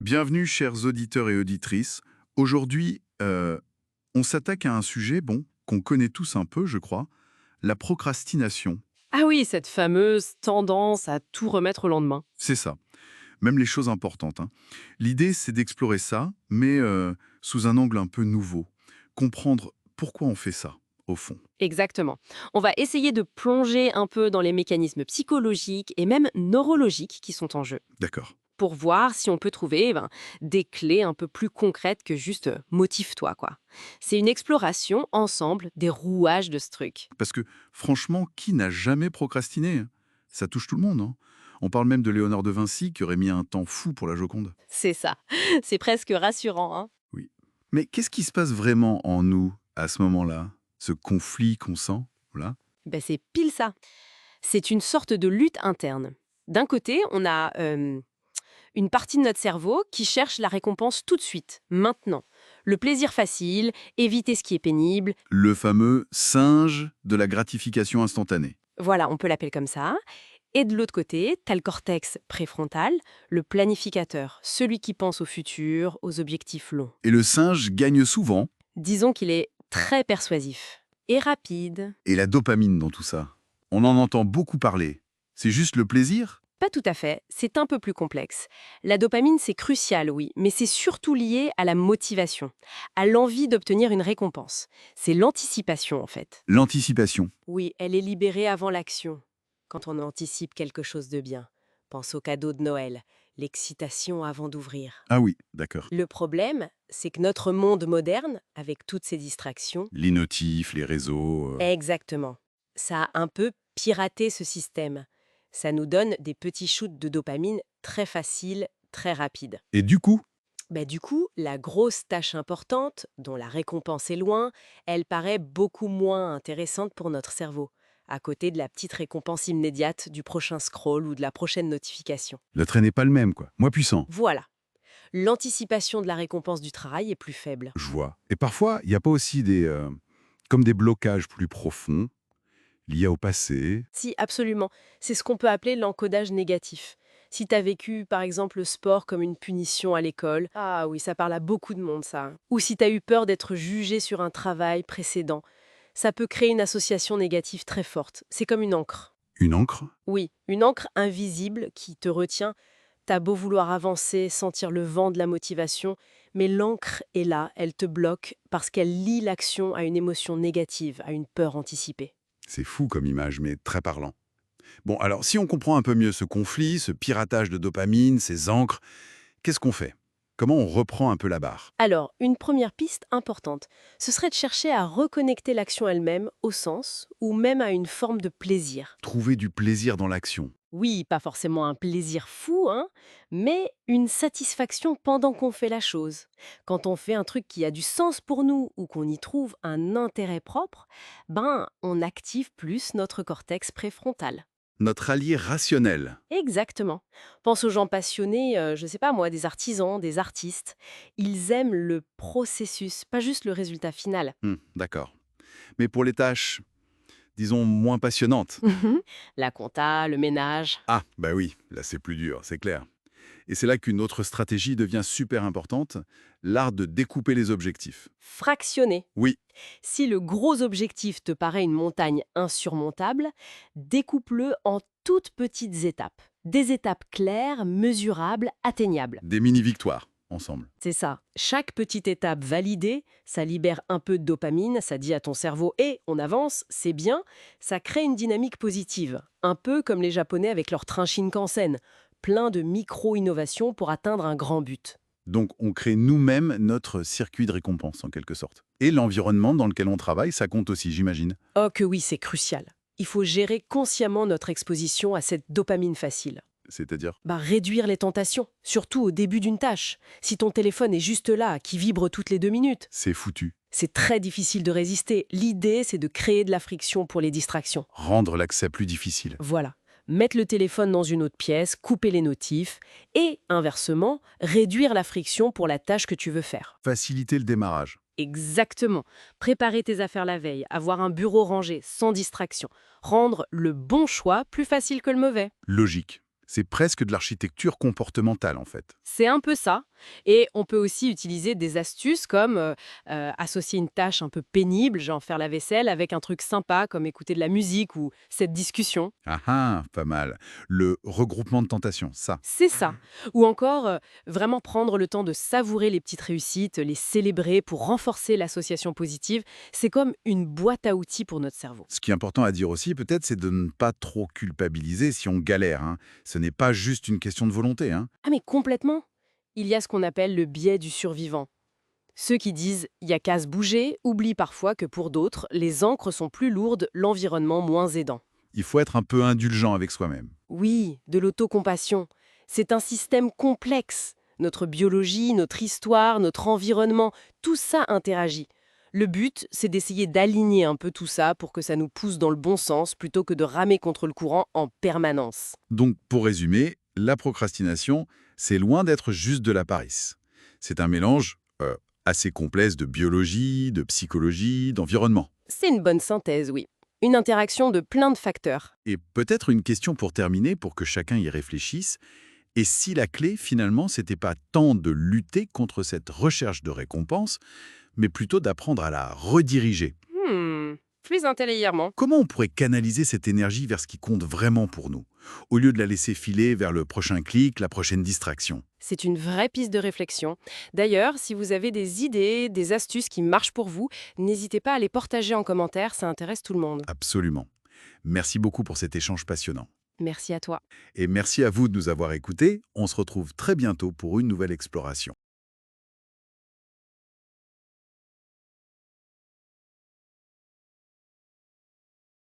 Bienvenue, chers auditeurs et auditrices. Aujourd'hui, on s'attaque à un sujet, qu'on connaît tous un peu, je crois, la procrastination. Ah oui, cette fameuse tendance à tout remettre au lendemain. C'est ça, même les choses importantes, hein. L'idée, c'est d'explorer ça, mais sous un angle un peu nouveau. Comprendre pourquoi on fait ça, au fond. Exactement. On va essayer de plonger un peu dans les mécanismes psychologiques et même neurologiques qui sont en jeu, D'accord. pour voir si on peut trouver des clés un peu plus concrètes que juste motive-toi, quoi. C'est une exploration ensemble des rouages de ce truc. Parce que, franchement, qui n'a jamais procrastiné? Ça touche tout le monde, hein. On parle même de Léonard de Vinci, qui aurait mis un temps fou pour la Joconde. C'est ça. C'est presque rassurant, hein. Oui. Mais qu'est-ce qui se passe vraiment en nous à ce moment-là? Ce conflit qu'on sent, là? Ben, c'est pile ça. C'est une sorte de lutte interne. D'un côté, on a une partie de notre cerveau qui cherche la récompense tout de suite, maintenant. Le plaisir facile, éviter ce qui est pénible. Le fameux singe de la gratification instantanée. Voilà, on peut l'appeler comme ça. Et de l'autre côté, t'as le cortex préfrontal, le planificateur, celui qui pense au futur, aux objectifs longs. Et le singe gagne souvent. Disons qu'il est très persuasif et rapide. Et la dopamine dans tout ça. On en entend beaucoup parler. C'est juste le plaisir? Pas tout à fait, c'est un peu plus complexe. La dopamine, c'est crucial, oui, mais c'est surtout lié à la motivation, à l'envie d'obtenir une récompense. C'est l'anticipation, en fait. L'anticipation. Oui, elle est libérée avant l'action, quand on anticipe quelque chose de bien. Pense au cadeau de Noël, l'excitation avant d'ouvrir. Ah oui, d'accord. Le problème, c'est que notre monde moderne, avec toutes ces distractions, Les notifs, les réseaux. exactement, ça a un peu piraté ce système. Ça nous donne des petits shoots de dopamine très faciles, très rapides. Et du coup, Du coup, la grosse tâche importante, dont la récompense est loin, elle paraît beaucoup moins intéressante pour notre cerveau, à côté de la petite récompense immédiate du prochain scroll ou de la prochaine notification. le trait n'est pas le même, quoi. Moins puissant. Voilà. L'anticipation de la récompense du travail est plus faible. Je vois. Et parfois, il n'y a pas aussi comme des blocages plus profonds, liés au passé. Si, absolument. C'est ce qu'on peut appeler l'encodage négatif. Si tu as vécu, par exemple, le sport comme une punition à l'école, ah oui, ça parle à beaucoup de monde, ça. Ou si tu as eu peur d'être jugé sur un travail précédent, ça peut créer une association négative très forte. C'est comme une encre. Une encre? Oui, une encre invisible qui te retient. T'as beau vouloir avancer, sentir le vent de la motivation, mais l'encre est là, elle te bloque parce qu'elle lie l'action à une émotion négative, à une peur anticipée. C'est fou comme image, mais très parlant. Bon, alors si on comprend un peu mieux ce conflit, ce piratage de dopamine, ces encres, qu'est-ce qu'on fait? Comment on reprend un peu la barre? Alors, une première piste importante, ce serait de chercher à reconnecter l'action elle-même au sens ou même à une forme de plaisir. Trouver du plaisir dans l'action. Oui, pas forcément un plaisir fou, hein, mais une satisfaction pendant qu'on fait la chose. Quand on fait un truc qui a du sens pour nous ou qu'on y trouve un intérêt propre, on active plus notre cortex préfrontal. Notre allié rationnel. Exactement. Pense aux gens passionnés, je sais pas moi, des artisans, des artistes. Ils aiment le processus, pas juste le résultat final. D'accord. Mais pour les tâches, disons, moins passionnantes. La compta, le ménage. Ah, bah oui, là c'est plus dur, c'est clair. Et c'est là qu'une autre stratégie devient super importante, l'art de découper les objectifs. Fractionner. Oui, Si le gros objectif te paraît une montagne insurmontable, découpe-le en toutes petites étapes. Des étapes claires, mesurables, atteignables. des mini-victoires, ensemble. C'est ça. Chaque petite étape validée, ça libère un peu de dopamine, ça dit à ton cerveau «Et, on avance, c'est bien», ça crée une dynamique positive. Un peu comme les Japonais avec leur train Shinkansen, plein de micro-innovations pour atteindre un grand but. Donc on crée nous-mêmes notre circuit de récompense, en quelque sorte. Et l'environnement dans lequel on travaille, ça compte aussi, j'imagine. Oh que oui, c'est crucial. Il faut gérer consciemment notre exposition à cette dopamine facile. C'est-à-dire, Réduire les tentations, surtout au début d'une tâche. Si ton téléphone est juste là, qui vibre toutes les 2 minutes, c'est foutu. c'est très difficile de résister. L'idée, c'est de créer de la friction pour les distractions. Rendre l'accès plus difficile. Voilà. Mettre le téléphone dans une autre pièce, couper les notifs et, inversement, réduire la friction pour la tâche que tu veux faire. Faciliter le démarrage. Exactement. Préparer tes affaires la veille, avoir un bureau rangé, sans distraction. Rendre le bon choix plus facile que le mauvais. Logique. C'est presque de l'architecture comportementale, en fait. C'est un peu ça. Et on peut aussi utiliser des astuces comme associer une tâche un peu pénible, genre faire la vaisselle, avec un truc sympa comme écouter de la musique ou cette discussion. Ah ah, pas mal. Le regroupement de tentations, ça. C'est ça. Ou encore, vraiment prendre le temps de savourer les petites réussites, les célébrer pour renforcer l'association positive. C'est comme une boîte à outils pour notre cerveau. Ce qui est important à dire aussi, peut-être, c'est de ne pas trop culpabiliser si on galère, hein. Ce n'est pas juste une question de volonté, hein. Ah mais complètement. Il y a ce qu'on appelle le biais du survivant. Ceux qui disent «il y a qu'à se bouger» oublient parfois que pour d'autres, les ancres sont plus lourdes, l'environnement moins aidant. Il faut être un peu indulgent avec soi-même. Oui, de l'autocompassion. C'est un système complexe. Notre biologie, notre histoire, notre environnement, tout ça interagit. Le but, c'est d'essayer d'aligner un peu tout ça pour que ça nous pousse dans le bon sens plutôt que de ramer contre le courant en permanence. Donc, pour résumer, la procrastination, c'est loin d'être juste de la paresse. C'est un mélange assez complexe de biologie, de psychologie, d'environnement. C'est une bonne synthèse, oui. Une interaction de plein de facteurs. Et peut-être une question pour terminer, pour que chacun y réfléchisse. Et si la clé, finalement, c'était pas tant de lutter contre cette recherche de récompense, mais plutôt d'apprendre à la rediriger? Plus intérieurement. Comment on pourrait canaliser cette énergie vers ce qui compte vraiment pour nous, au lieu de la laisser filer vers le prochain clic, la prochaine distraction? C'est une vraie piste de réflexion. D'ailleurs, si vous avez des idées, des astuces qui marchent pour vous, n'hésitez pas à les partager en commentaire, ça intéresse tout le monde. Absolument. Merci beaucoup pour cet échange passionnant. Merci à toi. Et merci à vous de nous avoir écoutés. On se retrouve très bientôt pour une nouvelle exploration.